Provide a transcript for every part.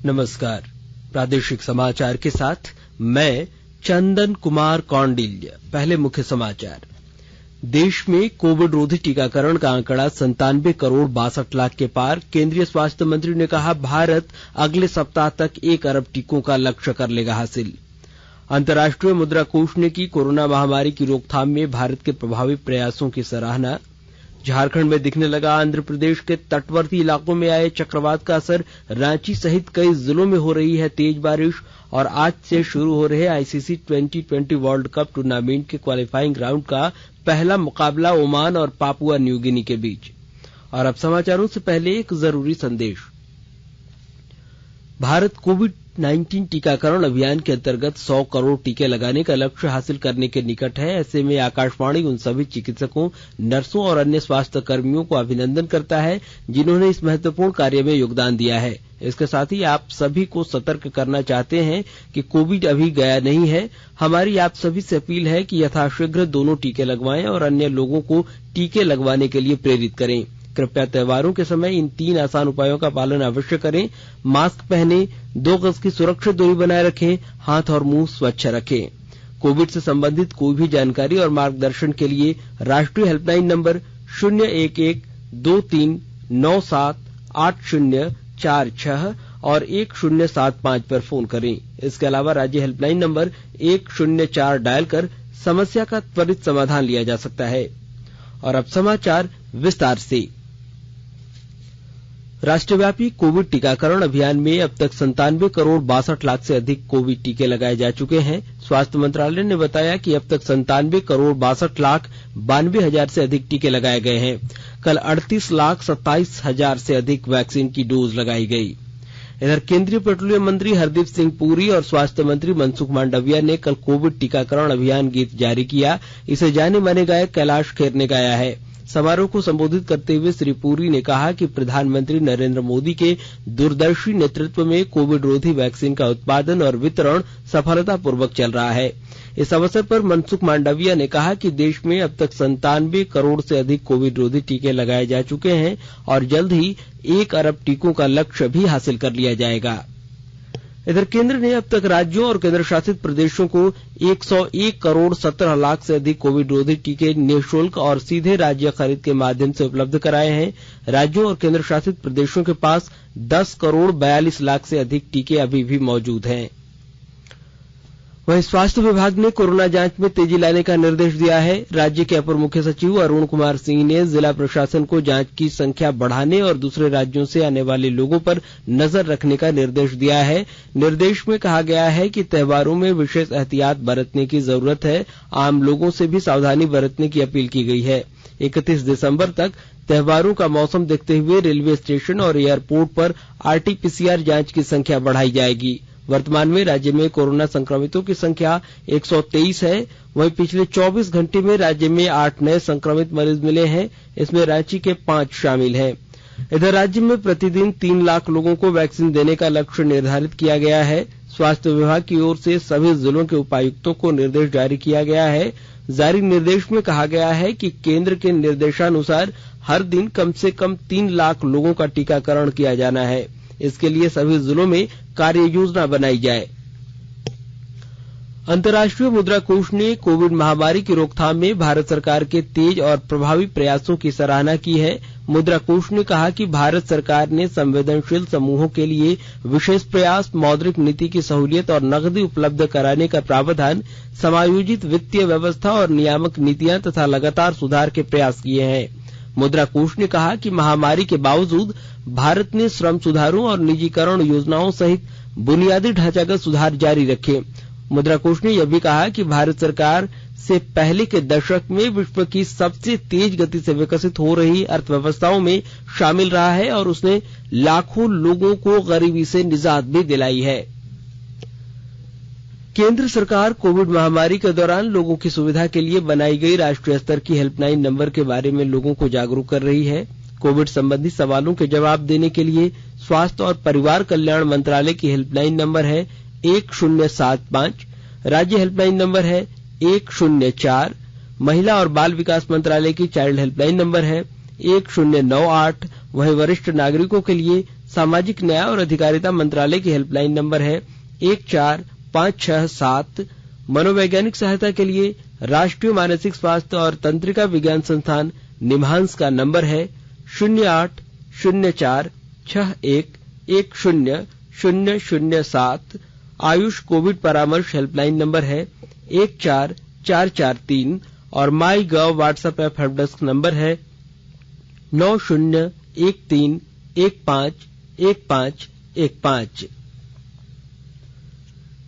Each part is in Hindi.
नमस्कार। प्रादेशिक समाचार के साथ मैं चंदन कुमार कौंडिल्य। पहले मुख्य समाचार। देश में कोविड रोधी टीकाकरण का आंकड़ा 97 करोड़ 62 लाख के पार। केंद्रीय स्वास्थ्य मंत्री ने कहा, भारत अगले सप्ताह तक 1 अरब टीकों का लक्ष्य कर लेगा हासिल। अंतर्राष्ट्रीय मुद्रा कोष ने की कोरोना महामारी की रोकथाम में भारत के प्रभावी प्रयासों की सराहना। झारखंड में दिखने लगा आंध्र प्रदेश के तटवर्ती इलाकों में आए चक्रवात का असर। रांची सहित कई जिलों में हो रही है तेज बारिश। और आज से शुरू हो रहे आईसीसी 2020 वर्ल्ड कप टूर्नामेंट के क्वालिफाइंग राउंड का पहला मुकाबला ओमान और पापुआ न्यू गिनी के बीच। और अब समाचारों से पहले एक जरूरी संदेश। भारत कोविड-19 टीकाकरण अभियान के अंतर्गत 100 करोड़ टीके लगाने का लक्ष्य हासिल करने के निकट है। ऐसे में आकाशवाणी उन सभी चिकित्सकों, नर्सों और अन्य स्वास्थ्य कर्मियों को अभिनंदन करता है जिन्होंने इस महत्वपूर्ण कार्य में योगदान दिया है। इसके साथ ही आप सभी को सतर्क करना चाहते हैं कि कोविड अभी गया नहीं है। हमारी आप सभी से अपील है कि यथाशीघ्र दोनों टीके लगवाएं और अन्य लोगों को टीके लगवाने के लिए प्रेरित करें। कृपया त्योहारों के समय इन 3 आसान उपायों का पालन अवश्य करें। मास्क पहनें, 2 गज की सुरक्षित दूरी बनाए रखें, हाथ और मुंह स्वच्छ रखें। कोविड से संबंधित कोई भी जानकारी और मार्गदर्शन के लिए राष्ट्रीय हेल्पलाइन नंबर 011-2397-8046 और 1075 पर फोन करें। इसके अलावा राज्य हेल्पलाइन नंबर 104 डायल कर समस्या का त्वरित समाधान लिया जा सकता है। और अब समाचार विस्तार से। राष्ट्रव्यापी कोविड टीकाकरण अभियान में अब तक 97 करोड़ 62 लाख से अधिक कोविड टीके लगाए जा चुके हैं। स्वास्थ्य मंत्रालय ने बताया कि अब तक 97 करोड़ 62 लाख 92 हजार से अधिक टीके लगाए गए हैं। कल 38 लाख 27 हजार से अधिक वैक्सीन की डोज लगाई गई। इधर केंद्रीय पेट्रोलियम मंत्री हरदीप सिंह पुरी और स्वास्थ्य मंत्री मनसुख मांडविया ने कल कोविड टीकाकरण अभियान गीत जारी किया। इसे जाने माने गायक कैलाश खेर ने गाया है। समारोह को संबोधित करते हुए श्री पुरी ने कहा कि प्रधानमंत्री नरेंद्र मोदी के दूरदर्शी नेतृत्व में कोविड रोधी वैक्सीन का उत्पादन और वितरण सफलतापूर्वक चल रहा है। इस अवसर पर मनसुख मांडविया ने कहा कि देश में अब तक 97 करोड़ से अधिक कोविड रोधी टीके लगाए जा चुके हैं और जल्द ही 1 अरब टीकों का लक्ष्य भी हासिल कर लिया जाएगा। इधर केंद्र ने अब तक राज्यों और केंद्र शासित प्रदेशों को 101 करोड़ 17 लाख से अधिक कोविड रोधी टीके निःशुल्क और सीधे राज्य खरीद के माध्यम से उपलब्ध कराए हैं। राज्यों और केंद्र शासित प्रदेशों के पास 10 करोड़ 42 लाख से अधिक टीके अभी भी मौजूद हैं। वहीं स्वास्थ्य विभाग ने कोरोना जांच में तेजी लाने का निर्देश दिया है। राज्य के अपर मुख्य सचिव अरुण कुमार सिंह ने जिला प्रशासन को जांच की संख्या बढ़ाने और दूसरे राज्यों से आने वाले लोगों पर नजर रखने का निर्देश दिया है। निर्देश में कहा गया है कि त्योहारों में विशेष एहतियात बरतने की जरूरत है। आम लोगों से भी सावधानी बरतने की अपील की गई है। 31 दिसंबर तक त्योहारों का मौसम देखते हुए रेलवे स्टेशन और एयरपोर्ट पर आरटीपीसीआर जांच की संख्या बढ़ाई जाएगी। वर्तमान में राज्य में कोरोना संक्रमितों की संख्या 123 है। वहीं पिछले 24 घंटे में राज्य में 8 नए संक्रमित मरीज मिले हैं। इसमें रांची के 5 शामिल हैं। इधर राज्य में प्रतिदिन 3 लाख लोगों को वैक्सीन देने का लक्ष्य निर्धारित किया गया है। स्वास्थ्य विभाग की ओर से सभी जिलों के उपायुक्तों को निर्देश जारी किया गया है। जारी निर्देश में कहा गया है कि केंद्र के निर्देशानुसार हर दिन कम से कम 3 लाख लोगों का टीकाकरण किया जाना है। इसके लिए सभी जिलों में कार्य योजना बनाई जाए। अंतर्राष्ट्रीय मुद्रा कोष ने कोविड महामारी की रोकथाम में भारत सरकार के तेज और प्रभावी प्रयासों की सराहना की है। मुद्रा कोष ने कहा कि भारत सरकार ने संवेदनशील समूहों के लिए विशेष प्रयास, मौद्रिक नीति की सहूलियत और नकदी उपलब्ध कराने का प्रावधान, समायोजित वित्तीय व्यवस्था और नियामक नीतियां तथा लगातार सुधार के प्रयास किए हैं। मुद्रा कोष ने कहा कि महामारी के बावजूद भारत ने श्रम सुधारों और निजीकरण योजनाओं सहित बुनियादी ढांचागत सुधार जारी रखे। मुद्रा कोष ने यह भी कहा कि भारत सरकार से पहले के दशक में विश्व की सबसे तेज गति से विकसित हो रही अर्थव्यवस्थाओं में शामिल रहा है और उसने लाखों लोगों को गरीबी से निजात भी दिलाई है। केंद्र सरकार कोविड महामारी के दौरान लोगों की सुविधा के लिए बनाई गई राष्ट्रीय स्तर की हेल्पलाइन नंबर के बारे में लोगों को जागरूक कर रही है। कोविड संबंधी सवालों के जवाब देने के लिए स्वास्थ्य और परिवार कल्याण मंत्रालय की हेल्पलाइन नंबर है 1075, राज्य हेल्पलाइन नंबर है 104, महिला और बाल विकास मंत्रालय की चाइल्ड हेल्पलाइन नंबर है 1098, वहीं वरिष्ठ नागरिकों के लिए सामाजिक न्याय और अधिकारिता मंत्रालय की हेल्पलाइन नंबर है 14567। मनोवैज्ञानिक सहायता के लिए राष्ट्रीय मानसिक स्वास्थ्य और तंत्रिका विज्ञान संस्थान निम्हांस का नंबर है 0804611007। आयुष कोविड परामर्श हेल्पलाइन नंबर है 14443 और MyGov WhatsApp app help desk number है 9013151515।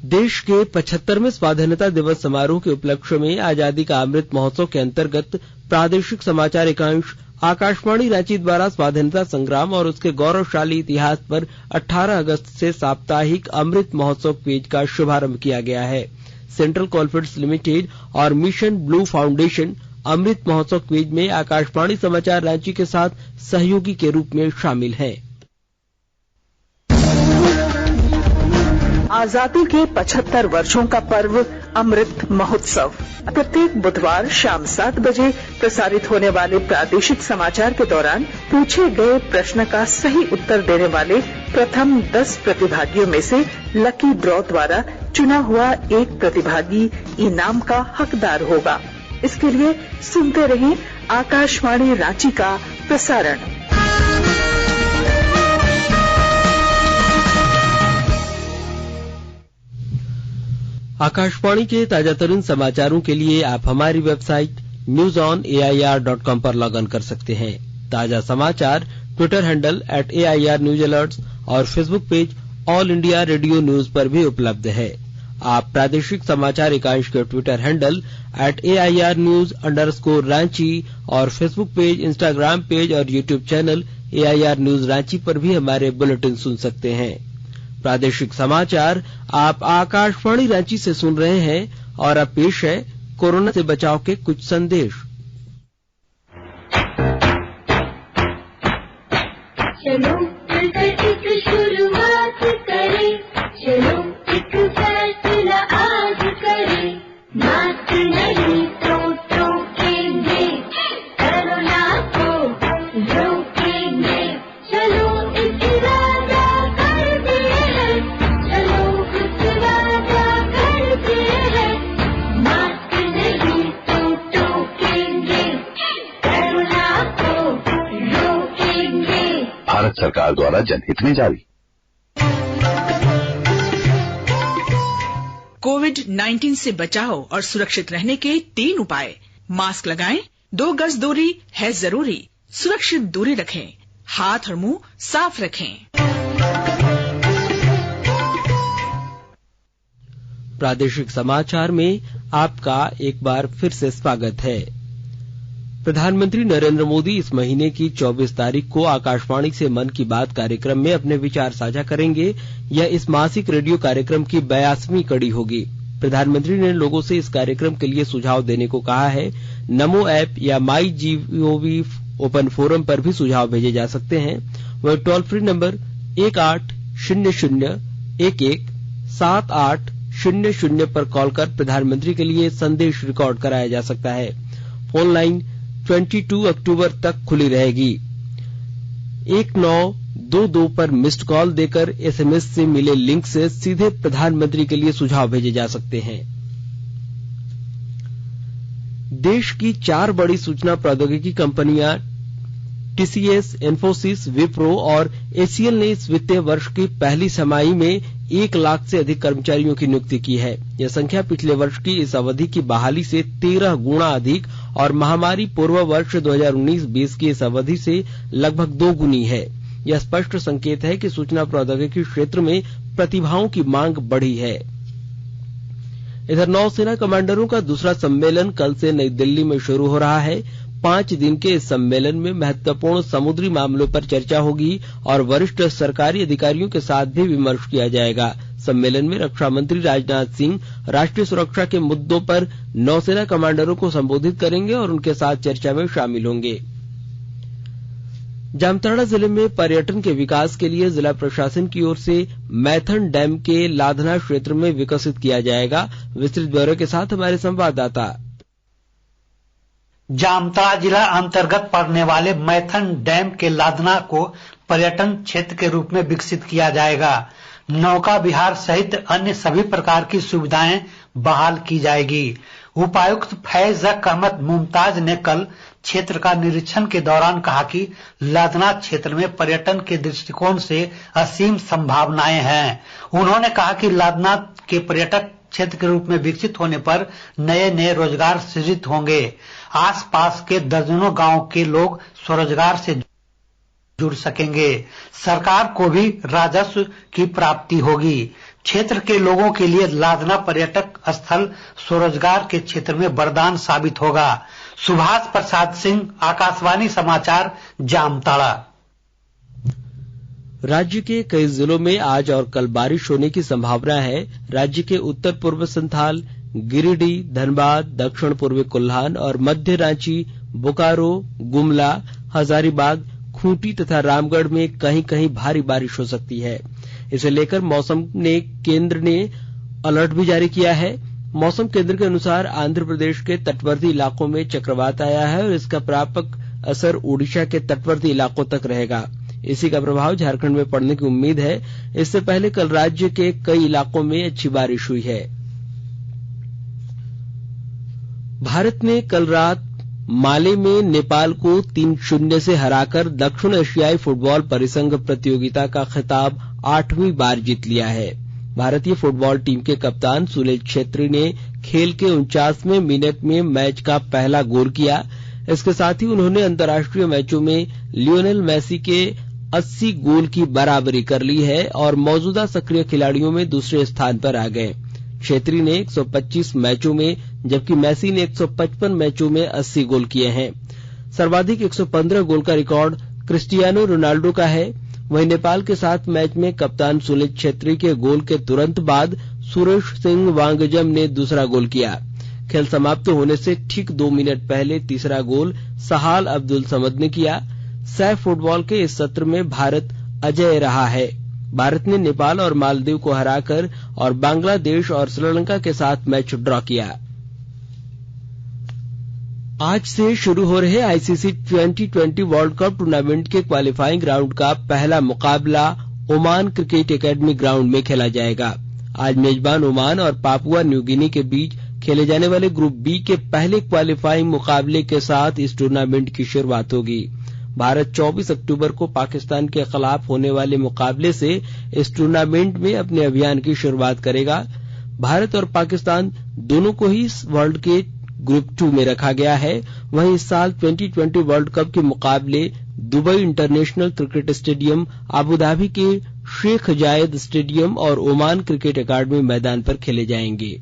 देश के 75वें स्वाधीनता दिवस समारोह के उपलक्ष्य में आजादी का अमृत महोत्सव के अंतर्गत प्रादेशिक समाचार एकांश आकाशवाणी रांची द्वारा स्वाधीनता संग्राम और उसके गौरवशाली इतिहास पर 18 अगस्त से साप्ताहिक अमृत महोत्सव पेज का शुभारंभ किया गया है। सेंट्रल कोलफील्ड्स लिमिटेड और mission blue foundation Amrit Mahotsav quiz में आकाशवाणी समाचार रांची के साथ सहयोगी के रूप में शामिल हैं। आजादी के 75 वर्षों का पर्व अमृत महोत्सव प्रत्येक बुधवार शाम 7 बजे प्रसारित होने वाले प्रादेशिक समाचार के दौरान पूछे गए प्रश्न का सही उत्तर देने वाले प्रथम 10 प्रतिभागियों में से लकी ड्रॉ द्वारा चुना हुआ एक प्रतिभागी इनाम का हकदार होगा। इसके लिए सुनते रहें आकाशवाणी रांची का प्रसारण। आकाशवाणी के ताजातरीन समाचारों के लिए आप हमारी वेबसाइट newsonair.com पर लॉग इन कर सकते हैं। ताजा समाचार Twitter handle @AIR News Alerts और Facebook page all India radio news पर भी उपलब्ध है। आप प्रादेशिक समाचार एकांश के ट्विटर हैंडल @AIR News_Ranchi और फेसबुक पेज, इंस्टाग्राम पेज और YouTube channel AIR News Ranchi पर भी हमारे बुलेटिन सुन सकते हैं। प्रादेशिक समाचार आप आकाशवाणी रांची से सुन रहे हैं और अब पेश है कोरोना से बचाव के कुछ संदेश। चलो मिलकर एक शुरुआत करें, चलो एक फैसला आज करें, मास्क नहीं तो टोकेंगे, कोरोना को रोकेंगे, चलो एक इरादा करते हैं, चलो कुछ वादा करते हैं, मास्क नहीं तो टोकेंगे, कोरोना को रोकेंगे। भारत सरकार द्वारा जनहित में जारी। कोविड-19 से बचाव और सुरक्षित रहने के 3 उपाय। मास्क लगाएं, 2 गज दूरी है जरूरी, सुरक्षित दूरी रखें, हाथ और मुंह साफ रखें। प्रादेशिक समाचार में आपका एक बार फिर से स्वागत है। प्रधानमंत्री नरेंद्र मोदी इस महीने की 24 तारीख को आकाशवाणी से मन की बात कार्यक्रम में अपने विचार साझा करेंगे। यह इस मासिक रेडियो कार्यक्रम की 82वीं कड़ी होगी। प्रधानमंत्री ने लोगों से इस कार्यक्रम के लिए सुझाव देने को कहा है। नमो ऐप या माई GOV ओपन फोरम पर भी सुझाव भेजे जा सकते हैं। वह टोल फ्री नंबर 1800117800 पर कॉल कर प्रधानमंत्री के लिए संदेश रिकॉर्ड कराया जा सकता है। फोन लाइन 22 अक्टूबर तक खुली रहेगी। 1922 पर मिस्ड कॉल देकर SMS से मिले लिंक से सीधे प्रधानमंत्री के लिए सुझाव भेजे जा सकते हैं। देश की 4 बड़ी सूचना प्रौद्योगिकी कंपनियां TCS, इन्फोसिस, विप्रो और HCL ने इस वित्तीय वर्ष की पहली छमाही में 1 लाख से अधिक कर्मचारियों की नियुक्ति की है। यह संख्या पिछले वर्ष की इस अवधि की बहाली से 13 गुना अधिक और महामारी पूर्व वर्ष 2019-20 की इस अवधि से लगभग 2 गुनी है। यह स्पष्ट संकेत है कि सूचना प्रौद्योगिकी क्षेत्र में प्रतिभाओं की मांग बढ़ी है। इधर नौसेना कमांडरों का दूसरा सम्मेलन कल से नई दिल्ली में शुरू हो रहा है। 5 दिन के इस सम्मेलन में महत्वपूर्ण समुद्री मामलों पर चर्चा होगी और वरिष्ठ सरकारी अधिकारियों के साथ भी विमर्श किया जाएगा। सम्मेलन में रक्षा मंत्री राजनाथ सिंह राष्ट्रीय सुरक्षा के मुद्दों पर नौसेना कमांडरों को संबोधित करेंगे और उनके साथ चर्चा में शामिल होंगे। जामताड़ा जिले में पर्यटन के विकास के लिए जिला प्रशासन की ओर से मैथन डैम के लाधना क्षेत्र में विकसित किया जाएगा। विस्तृत ब्यौरे के साथ हमारे संवाददाता। जामताड़ा जिला अंतर्गत पड़ने वाले मैथन डैम के लाधना को पर्यटन क्षेत्र के रूप में विकसित किया जाएगा। नौका विहार सहित अन्य सभी प्रकार की सुविधाएं बहाल की जाएगी। उपायुक्त फैज अहमद मुमताज ने कल क्षेत्र का निरीक्षण के दौरान कहा कि लादनाथ क्षेत्र में पर्यटन के दृष्टिकोण से असीम संभावनाएं हैं। उन्होंने कहा कि लादनाथ के पर्यटक क्षेत्र के रूप में विकसित होने पर नए नए रोजगार सृजित होंगे। आसपास के दर्जनों गांव के लोग स्वरोजगार से जुड़ सकेंगे। सरकार को भी राजस्व की प्राप्ति होगी। क्षेत्र के लोगों के लिए लादना पर्यटक स्थल स्वरोजगार के क्षेत्र में वरदान साबित होगा। सुभाष प्रसाद सिंह, आकाशवाणी समाचार, जामताड़ा। राज्य के कई जिलों में आज और कल बारिश होने की संभावना है। राज्य के उत्तर पूर्व संथाल, गिरिडीह, धनबाद, दक्षिण पूर्वी कोल्हान और मध्य रांची, बोकारो, गुमला, हजारीबाग, खूंटी तथा रामगढ़ में कहीं कहीं भारी बारिश हो सकती है। इसे लेकर मौसम केंद्र ने अलर्ट भी जारी किया है। मौसम केंद्र के अनुसार आंध्र प्रदेश के तटवर्ती इलाकों में चक्रवात आया है और इसका व्यापक असर ओडिशा के तटवर्ती इलाकों तक रहेगा। इसी का प्रभाव झारखंड में पड़ने की उम्मीद है। इससे पहले कल राज्य के कई इलाकों में अच्छी बारिश हुई है। भारत ने कल रात माले में नेपाल को 3-0 से हराकर दक्षिण एशियाई फुटबॉल परिसंघ प्रतियोगिता का खिताब 8वीं बार जीत लिया है। भारतीय फुटबॉल टीम के कप्तान सुनील छेत्री ने खेल के 49वें मिनट में मैच का पहला गोल किया। इसके साथ ही उन्होंने अंतर्राष्ट्रीय मैचों में लियोनेल मेसी के 80 गोल की बराबरी कर ली है और मौजूदा सक्रिय खिलाड़ियों में दूसरे स्थान पर आ गए। छेत्री ने 125 मैचों में जबकि मेसी ने 155 मैचों में 80 गोल किए हैं। सर्वाधिक 115 गोल का रिकॉर्ड क्रिस्टियानो रोनाल्डो का है। वहीं नेपाल के साथ मैच में कप्तान सुनील छेत्री के गोल के तुरंत बाद सुरेश सिंह वांगजम ने दूसरा गोल किया। खेल समाप्त होने से ठीक 2 मिनट पहले तीसरा गोल सहाल अब्दुल समद ने किया। सैफ फुटबॉल के इस सत्र में भारत अजेय रहा है। भारत ने नेपाल और मालदीव को हराकर और बांग्लादेश और श्रीलंका के साथ मैच ड्रॉ किया। आज से शुरू हो रहे ICC T20 world cup tournament के क्वालिफाइंग राउंड का पहला मुकाबला ओमान क्रिकेट एकेडमी ग्राउंड में खेला जाएगा। आज मेजबान ओमान और पापुआ न्यू गिनी के बीच खेले जाने वाले ग्रुप बी के पहले क्वालिफाइंग मुकाबले के साथ इस टूर्नामेंट की शुरुआत होगी। भारत 24 अक्टूबर को पाकिस्तान के खिलाफ होने वाले मुकाबले से इस टूर्नामेंट में अपने अभियान की शुरुआत करेगा। भारत और पाकिस्तान दोनों को ही इस वर्ल्ड के ग्रुप 2 में रखा गया है। वहीं इस साल 2020 वर्ल्ड कप के मुकाबले Dubai international cricket stadium, Abu Dhabi के शेख जायद स्टेडियम और ओमान क्रिकेट एकेडमी मैदान पर खेले जाएंगे।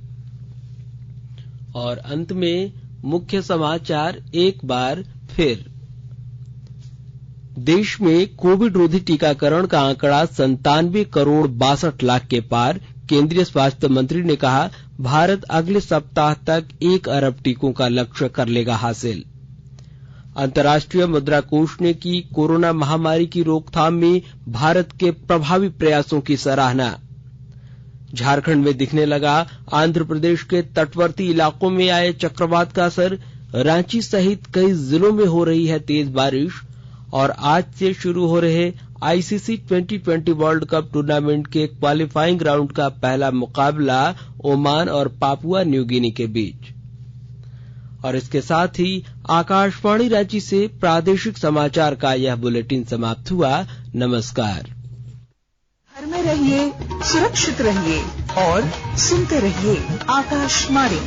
और अंत में मुख्य समाचार एक बार फिर। देश में कोविड रोधी टीकाकरण का आंकड़ा 97 करोड़ 62 लाख के पार। केंद्रीय स्वास्थ्य मंत्री ने कहा, भारत अगले सप्ताह तक 1 अरब टीकों का लक्ष्य कर लेगा हासिल। अंतर्राष्ट्रीय मुद्रा कोष ने की कोरोना महामारी की रोकथाम में भारत के प्रभावी प्रयासों की सराहना। झारखंड में दिखने लगा आंध्र प्रदेश के तटवर्ती इलाकों में आए चक्रवात का असर। रांची सहित कई जिलों में हो रही है तेज बारिश। और आज से शुरू हो रहे आईसीसी 2020 वर्ल्ड कप टूर्नामेंट के क्वालिफाइंग राउंड का पहला मुकाबला ओमान और पापुआ न्यू गिनी के बीच। और इसके साथ ही आकाशवाणी रांची से प्रादेशिक समाचार का यह बुलेटिन समाप्त हुआ। नमस्कार। घर में रहिए, सुरक्षित रहिए और सुनते रहिए आकाशवाणी।